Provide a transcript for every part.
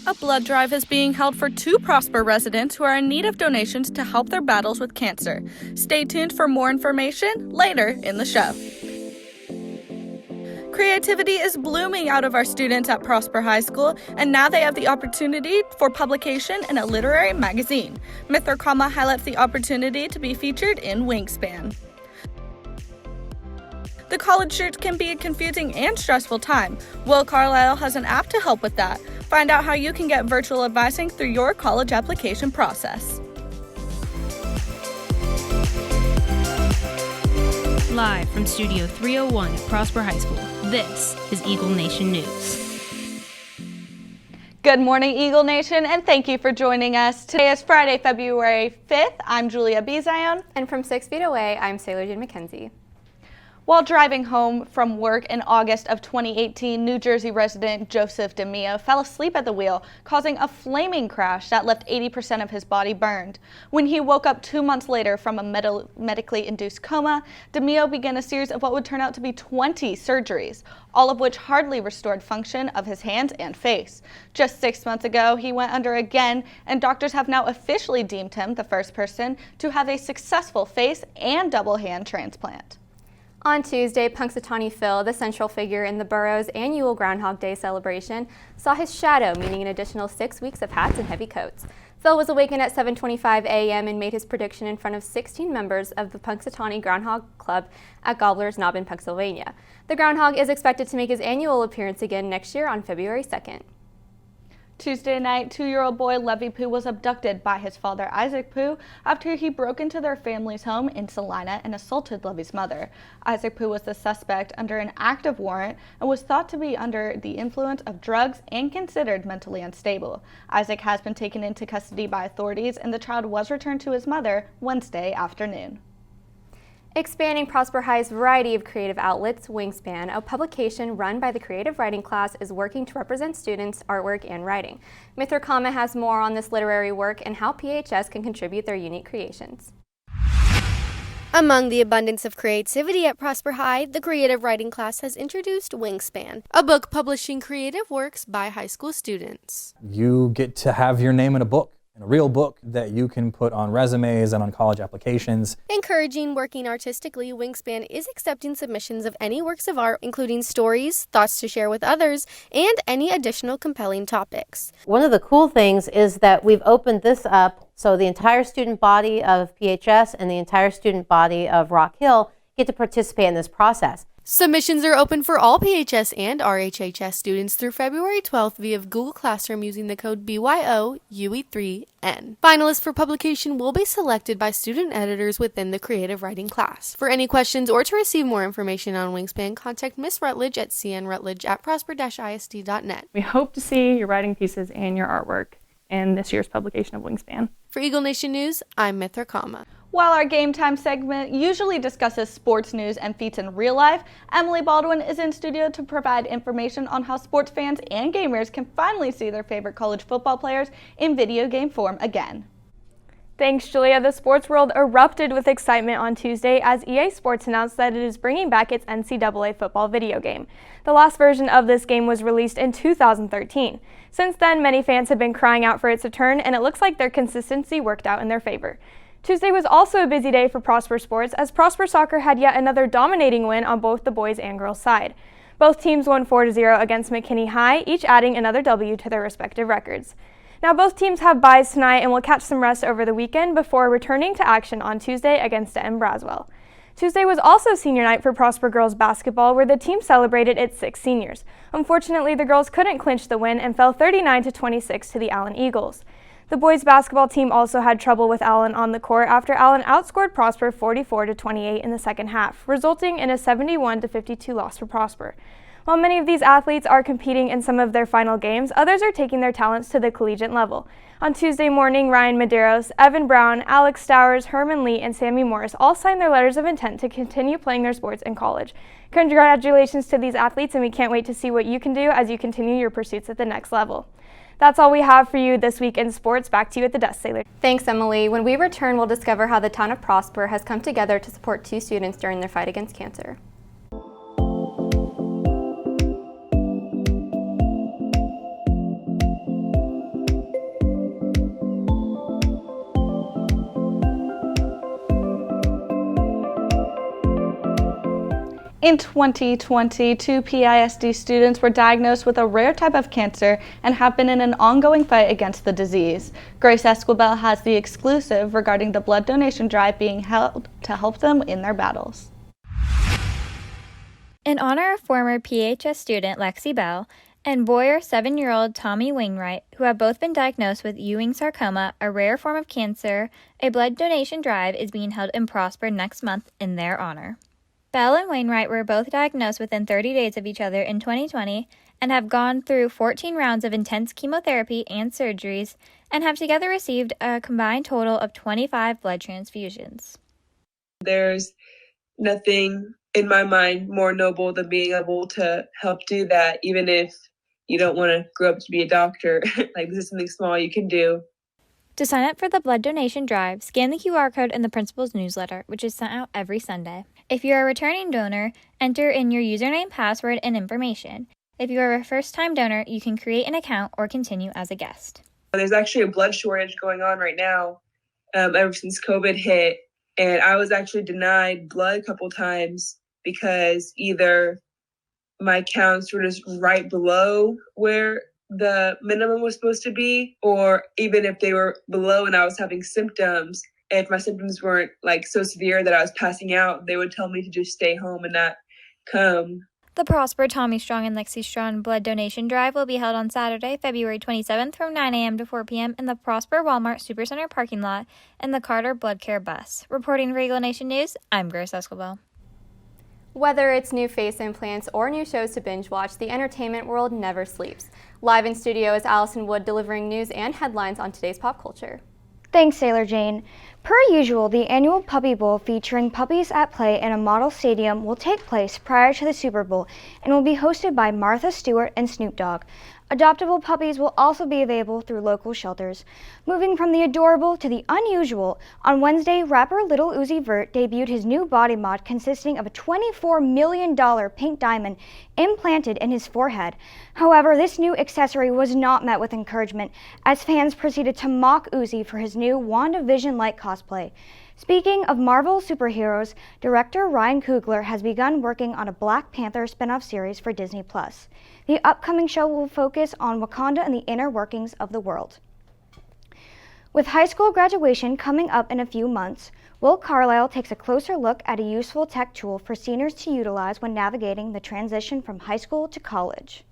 A blood drive is being held for 2 Prosper residents who are in need of donations to help their battles with cancer. Stay tuned for more information later in the show. Creativity is blooming out of our students at Prosper High School, and now they have the opportunity for publication in a literary magazine. Ncaa highlights the opportunity to be featured in Wingspan. The college search can be a confusing and stressful time. Will Carlisle has an app to help with that. Find out how you can get virtual advising through your college application process. Live from Studio 301 at Prosper High School, this is Eagle Nation News. Good morning, Eagle Nation, and thank you for joining us. Today is Friday, February 5th. I'm Julia Bizion. And from 6 feet away, I'm Sailor Jane McKenzie. While driving home from work in August of 2018, New Jersey resident Joseph DeMeo fell asleep at the wheel, causing a flaming crash that left 80% of his body burned. When he woke up 2 months later from a medically induced coma, DeMeo began a series of what would turn out to be 20 surgeries, all of which hardly restored function of his hands and face. Just 6 months ago, he went under again, and doctors have now officially deemed him the first person to have a successful face and double hand transplant. On Tuesday, Punxsutawney Phil, the central figure in the borough's annual Groundhog Day celebration, saw his shadow, meaning an additional 6 weeks of hats and heavy coats. Phil was awakened at 7:25 a.m. and made his prediction in front of 16 members of the Punxsutawney Groundhog Club at Gobbler's Knob in Pennsylvania. The groundhog is expected to make his annual appearance again next year on February 2nd. Tuesday night, 2-year-old boy Levy Pooh was abducted by his father Isaac Pooh after he broke into their family's home in Salina and assaulted Levy's mother. Isaac Pooh was the suspect under an active warrant and was thought to be under the influence of drugs and considered mentally unstable. Isaac has been taken into custody by authorities, and the child was returned to his mother Wednesday afternoon. Expanding Prosper High's variety of creative outlets, Wingspan, a publication run by the creative writing class, is working to represent students' artwork and writing. Ncaa has more on this literary work and how PHS can contribute their unique creations. Among the abundance of creativity at Prosper High, the creative writing class has introduced Wingspan, a book publishing creative works by high school students. You get to have your name in a book. In a real book that you can put on resumes and on college applications. Encouraging working artistically, Wingspan is accepting submissions of any works of art, including stories, thoughts to share with others, and any additional compelling topics. One of the cool things is that we've opened this up so the entire student body of PHS and the entire student body of Rock Hill get to participate in this process. Submissions are open for all PHS and RHHS students through February 12th via Google Classroom using the code BYOUE3N. Finalists for publication will be selected by student editors within the creative writing class. For any questions or to receive more information on Wingspan, contact Ms. Rutledge at cnrutledge@prosper-isd.net. We hope to see your writing pieces and your artwork in this year's publication of Wingspan. For Eagle Nation News, I'm Ncaa. While our Game Time segment usually discusses sports news and feats in real life, Emily Baldwin is in studio to provide information on how sports fans and gamers can finally see their favorite college football players in video game form again. Thanks, Julia. The sports world erupted with excitement on Tuesday as EA Sports announced that it is bringing back its NCAA football video game. The last version of this game was released in 2013. Since then, many fans have been crying out for its return, and it looks like their consistency worked out in their favor. Tuesday was also a busy day for Prosper Sports as Prosper Soccer had yet another dominating win on both the boys and girls side. Both teams won 4-0 against McKinney High, each adding another W to their respective records. Now both teams have byes tonight and will catch some rest over the weekend before returning to action on Tuesday against Denton Braswell. Tuesday was also senior night for Prosper girls basketball, where the team celebrated its 6 seniors. Unfortunately, the girls couldn't clinch the win and fell 39-26 to the Allen Eagles. The boys basketball team also had trouble with Allen on the court after Allen outscored Prosper 44-28 in the second half, resulting in a 71-52 loss for Prosper. While many of these athletes are competing in some of their final games, others are taking their talents to the collegiate level. On Tuesday morning, Ryan Medeiros, Evan Brown, Alex Stowers, Herman Lee, and Sammy Morris all signed their letters of intent to continue playing their sports in college. Congratulations to these athletes, and we can't wait to see what you can do as you continue your pursuits at the next level. That's all we have for you this week in sports. Back to you at the desk, Sailor. Thanks, Emily. When we return, we'll discover how the town of Prosper has come together to support 2 students during their fight against cancer. In 2020, 2 PISD students were diagnosed with a rare type of cancer and have been in an ongoing fight against the disease. Grace Esquivel has the exclusive regarding the blood donation drive being held to help them in their battles. In honor of former PHS student Lexi Bell and Boyer 7-year-old Tommy Wainwright, who have both been diagnosed with Ewing sarcoma, a rare form of cancer, a blood donation drive is being held in Prosper next month in their honor. Bell and Wainwright were both diagnosed within 30 days of each other in 2020 and have gone through 14 rounds of intense chemotherapy and surgeries and have together received a combined total of 25 blood transfusions. There's nothing in my mind more noble than being able to help do that, even if you don't want to grow up to be a doctor. Like, this is something small you can do. To sign up for the blood donation drive, scan the QR code in the principal's newsletter, which is sent out every Sunday. If you are a returning donor, enter in your username, password, and information. If you are a first-time donor, you can create an account or continue as a guest. There's actually a blood shortage going on right now, ever since COVID hit, and I was actually denied blood a couple times because either my counts were just right below where the minimum was supposed to be, or even if they were below and I was having symptoms, if my symptoms weren't like so severe that I was passing out, they would tell me to just stay home and not come. The Prosper Tommy Strong and Lexi Strong blood donation drive will be held on Saturday, February 27th from 9 a.m. to 4 p.m. in the Prosper Walmart Supercenter parking lot and the Carter Blood Care bus. Reporting for Eagle Nation News, I'm Grace Esquivel. Whether it's new face implants or new shows to binge watch, the entertainment world never sleeps. Live in studio is Allison Wood delivering news and headlines on today's pop culture. Thanks, Sailor Jane. Per usual, the annual Puppy Bowl featuring puppies at play in a model stadium will take place prior to the Super Bowl and will be hosted by Martha Stewart and Snoop Dogg. Adoptable puppies will also be available through local shelters. Moving from the adorable to the unusual, on Wednesday, rapper Lil Uzi Vert debuted his new body mod consisting of a $24 million pink diamond implanted in his forehead. However, this new accessory was not met with encouragement as fans proceeded to mock Uzi for his new WandaVision-like cosplay. Speaking of Marvel superheroes, director Ryan Coogler has begun working on a Black Panther spin-off series for Disney+. The upcoming show will focus on Wakanda and the inner workings of the world. With high school graduation coming up in a few months, Will Carlisle takes a closer look at a useful tech tool for seniors to utilize when navigating the transition from high school to college.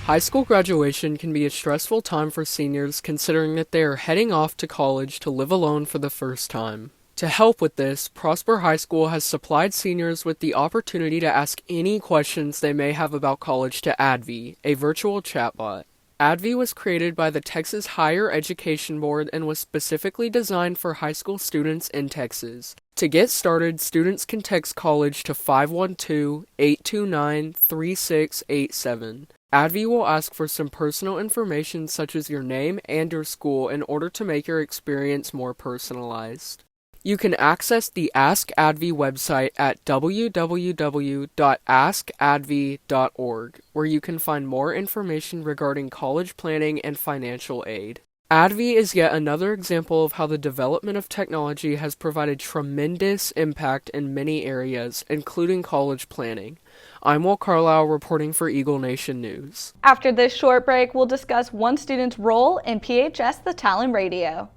High school graduation can be a stressful time for seniors considering that they are heading off to college to live alone for the first time. To help with this, Prosper High School has supplied seniors with the opportunity to ask any questions they may have about college to Advi, a virtual chatbot. Advi was created by the Texas Higher Education Board and was specifically designed for high school students in Texas. To get started, students can text college to 512-829-3687. Advi will ask for some personal information such as your name and your school in order to make your experience more personalized. You can access the Ask Advi website at www.askadvi.org, where you can find more information regarding college planning and financial aid. Advi is yet another example of how the development of technology has provided tremendous impact in many areas, including college planning. I'm Will Carlisle reporting for Eagle Nation News. After this short break, we'll discuss one student's role in PHS The Talent Radio.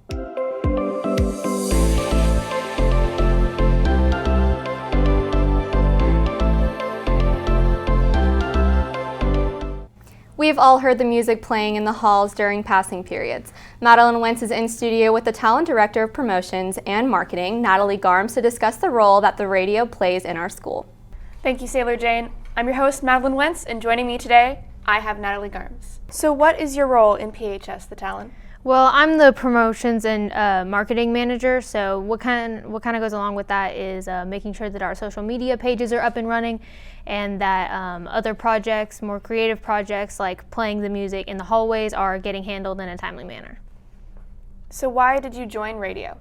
We've all heard the music playing in the halls during passing periods. Madeline Wentz is in studio with the Talent Director of Promotions and Marketing, Natalie Garms, to discuss the role that the radio plays in our school. Thank you, Sailor Jane. I'm your host, Madeline Wentz, and joining me today, I have Natalie Garms. So what is your role in PHS The Talent? Well, I'm the promotions and marketing manager, so what kind of goes along with that is making sure that our social media pages are up and running and that other projects, more creative projects like playing the music in the hallways, are getting handled in a timely manner. So why did you join radio?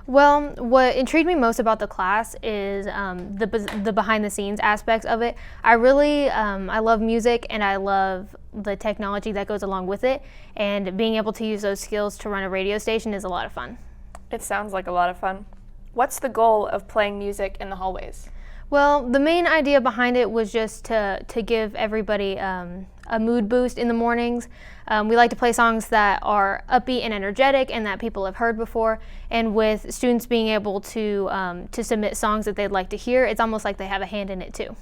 Well, what intrigued me most about the class is the behind-the-scenes aspects of it. I love music and I love the technology that goes along with it, and being able to use those skills to run a radio station is a lot of fun. It sounds like a lot of fun. What's the goal of playing music in the hallways? Well, the main idea behind it was just to give everybody a mood boost in the mornings. We like to play songs that are upbeat and energetic and that people have heard before. And with students being able to submit songs that they'd like to hear, it's almost like they have a hand in it too.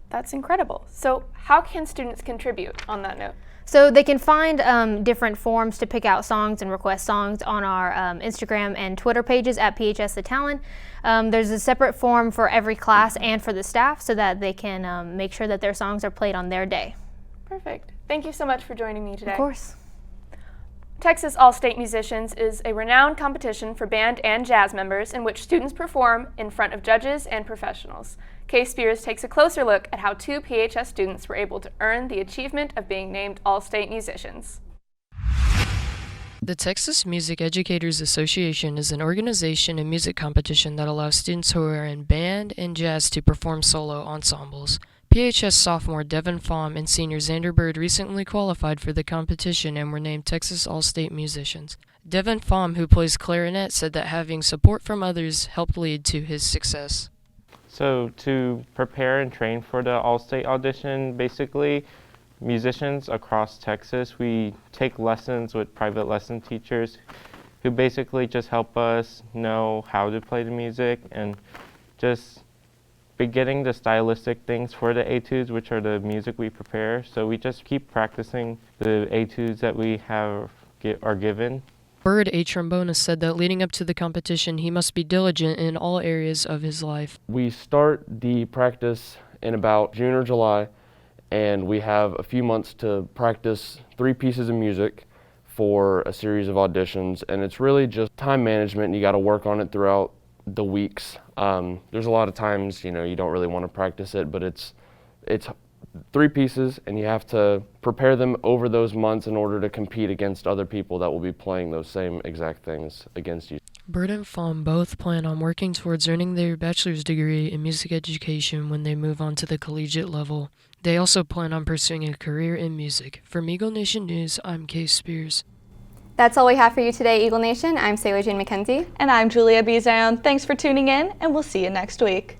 That's incredible. So how can students contribute on that note? So they can find different forms to pick out songs and request songs on our Instagram and Twitter pages at PHS The Talent. There's a separate form for every class and for the staff so that they can make sure that their songs are played on their day. Perfect. Thank you so much for joining me today. Of course. Texas All-State Musicians is a renowned competition for band and jazz members in which students perform in front of judges and professionals. Kay Spears takes a closer look at how 2 PHS students were able to earn the achievement of being named All-State Musicians. The Texas Music Educators Association is an organization and music competition that allows students who are in band and jazz to perform solo ensembles. PHS sophomore Devin Fahm and senior Xander Bird recently qualified for the competition and were named Texas All-State Musicians. Devin Fahm, who plays clarinet, said that having support from others helped lead to his success. So to prepare and train for the All-State audition, basically, musicians across Texas, we take lessons with private lesson teachers who basically just help us know how to play the music and just be getting the stylistic things for the etudes, which are the music we prepare. So we just keep practicing the etudes that we are given. Bird, a trombonist, said that leading up to the competition, he must be diligent in all areas of his life. We start the practice in about June or July, and we have a few months to practice 3 pieces of music for a series of auditions, and it's really just time management, and you got to work on it throughout the weeks. There's a lot of times, you don't really want to practice it, but it's 3 pieces, and you have to prepare them over those months in order to compete against other people that will be playing those same exact things against you. Bird and Fahm both plan on working towards earning their bachelor's degree in music education when they move on to the collegiate level. They also plan on pursuing a career in music. From Eagle Nation News, I'm Kay Spears. That's all we have for you today, Eagle Nation. I'm Sailor Jane McKenzie. And I'm Julia B. Zion. Thanks for tuning in, and we'll see you next week.